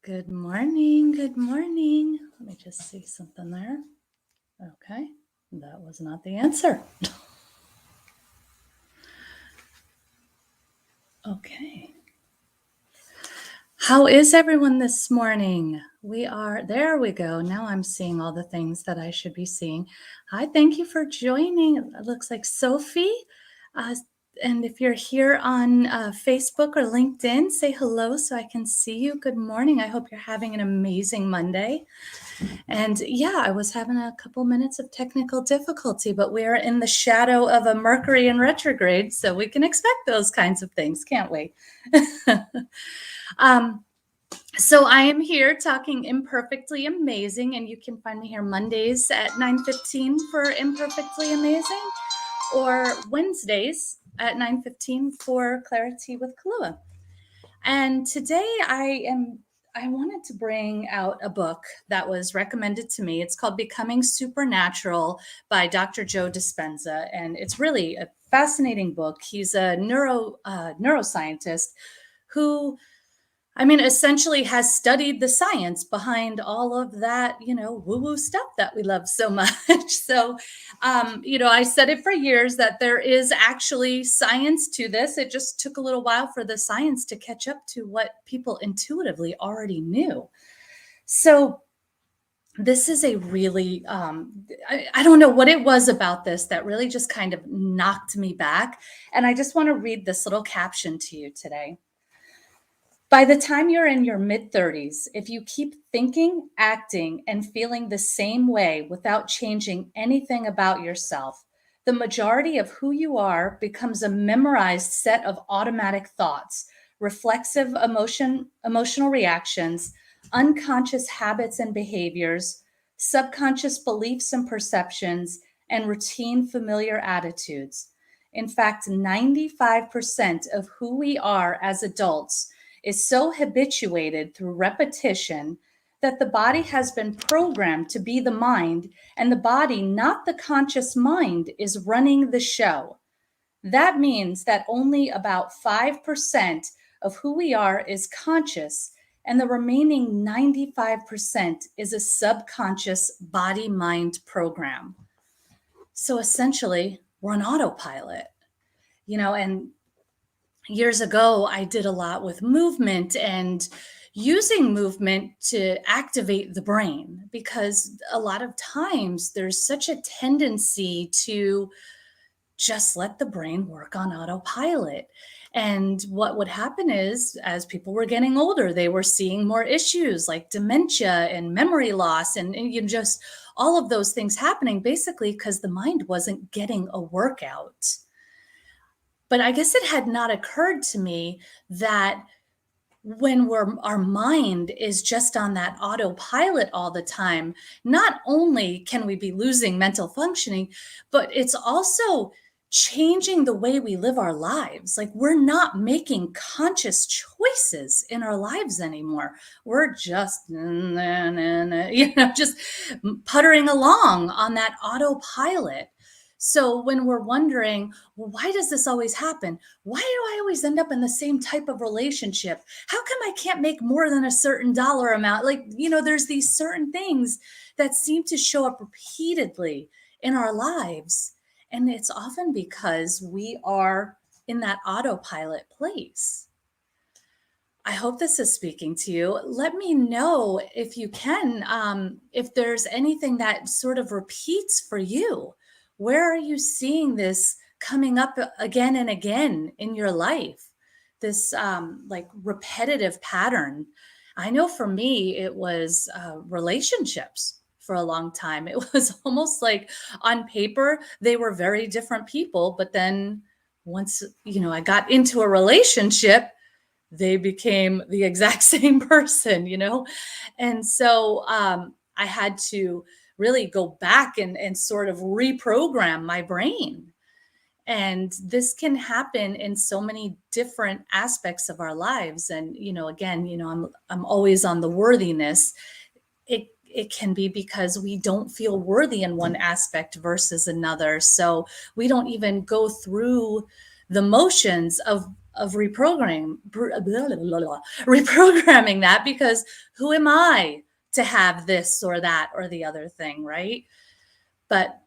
Good morning. Good morning. Let me just see something there. Okay, that was not the answer. Okay. How is everyone this morning? There we go. Now I'm seeing all the things that I should be seeing. Hi, thank you for joining. It looks like Sophie. Uh, and if you're here on Facebook or LinkedIn, say hello so I can see you. Good morning. I hope you're having an amazing Monday. And yeah, I was having a couple minutes of technical difficulty, but we're in the shadow of a Mercury in retrograde, so we can expect those kinds of things, can't we? um, so I am here talking Imperfectly Amazing, and you can find me here Mondays at 9:15 for Imperfectly Amazing, or Wednesdays at 9:15 for Clarity with Kalua. And today I wanted to bring out a book that was recommended to me. It's called Becoming Supernatural by Dr. Joe Dispenza, and it's really a fascinating book. He's a neuroscientist who, essentially has studied the science behind all of that, woo-woo stuff that we love so much. So, I said it for years that there is actually science to this. It just took a little while for the science to catch up to what people intuitively already knew. So, this is a really, I don't know what it was about this that really just kind of knocked me back. And I just want to read this little caption to you today. By the time you're in your mid 30s, if you keep thinking, acting, and feeling the same way without changing anything about yourself, the majority of who you are becomes a memorized set of automatic thoughts, reflexive emotional reactions, unconscious habits and behaviors, subconscious beliefs and perceptions, and routine familiar attitudes. In fact, 95% of who we are as adults is so habituated through repetition that the body has been programmed to be the mind, and the body, not the conscious mind, is running the show. That means that only about 5% of who we are is conscious, and the remaining 95% is a subconscious body mind program. So essentially, we're on autopilot, and years ago, I did a lot with movement and using movement to activate the brain, because a lot of times there's such a tendency to just let the brain work on autopilot. And what would happen is, as people were getting older, they were seeing more issues like dementia and memory loss, and just all of those things happening basically because the mind wasn't getting a workout. But I guess it had not occurred to me that when our mind is just on that autopilot all the time, not only can we be losing mental functioning, but it's also changing the way we live our lives. Like, we're not making conscious choices in our lives anymore. We're just just puttering along on that autopilot. So when we're wondering, well, why does this always happen? Why do I always end up in the same type of relationship? How come I can't make more than a certain dollar amount? Like, there's these certain things that seem to show up repeatedly in our lives. And it's often because we are in that autopilot place. I hope this is speaking to you. Let me know if you can, if there's anything that sort of repeats for you. Where are you seeing this coming up again and again in your life? This like repetitive pattern. I know for me, it was relationships for a long time. It was almost like on paper, they were very different people. But then once, I got into a relationship, they became the exact same person. And so I had to really go back and sort of reprogram my brain. And this can happen in so many different aspects of our lives. And, again, I'm always on the worthiness. It can be because we don't feel worthy in one aspect versus another. So we don't even go through the motions of reprogramming that, because Who am I to have this or that or the other thing, right? But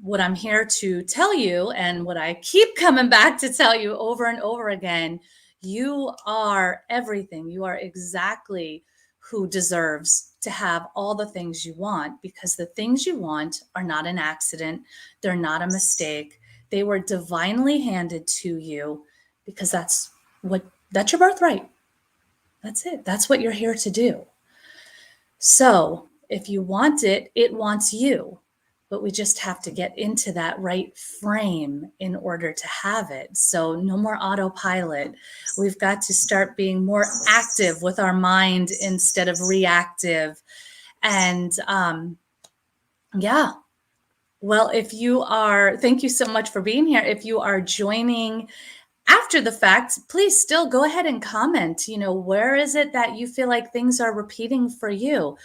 what I'm here to tell you, and what I keep coming back to tell you over and over again, you are everything. You are exactly who deserves to have all the things you want, because the things you want are not an accident. They're not a mistake. They were divinely handed to you, because that's your birthright. That's it. That's what you're here to do. So if you want it, it wants you. But we just have to get into that right frame in order to have it. So no more autopilot. We've got to start being more active with our mind instead of reactive. And yeah. Well, thank you so much for being here. If you are joining after the fact, please still go ahead and comment. Where is it that you feel like things are repeating for you?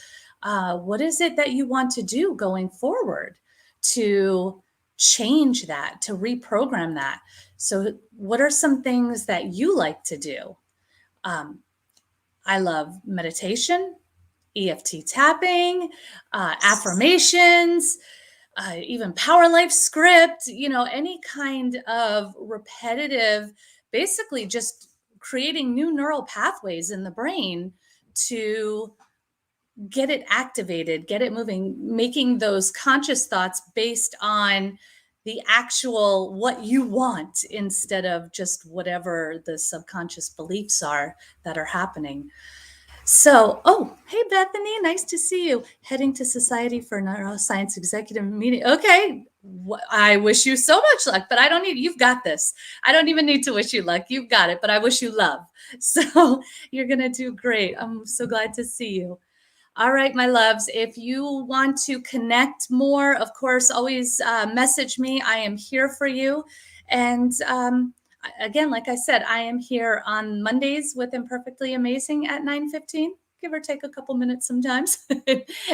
What is it that you want to do going forward to change that, to reprogram that? So what are some things that you like to do? I love meditation, EFT tapping, affirmations, even Power Life script, any kind of repetitive, basically just creating new neural pathways in the brain to get it activated, get it moving, making those conscious thoughts based on the actual what you want instead of just whatever the subconscious beliefs are that are happening. So, oh, hey, Bethany, nice to see you. Heading to Society for Neuroscience Executive Meeting. Okay, I wish you so much luck, but you've got this. I don't even need to wish you luck. You've got it, but I wish you love. So you're going to do great. I'm so glad to see you. All right, my loves, if you want to connect more, of course, always message me. I am here for you. And again, like I said, I am here on Mondays with Imperfectly Amazing at 9:15, give or take a couple minutes sometimes,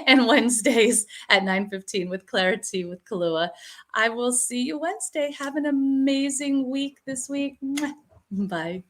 and Wednesdays at 9:15 with Clarity with Kalua. I will see you Wednesday. Have an amazing week this week. Bye.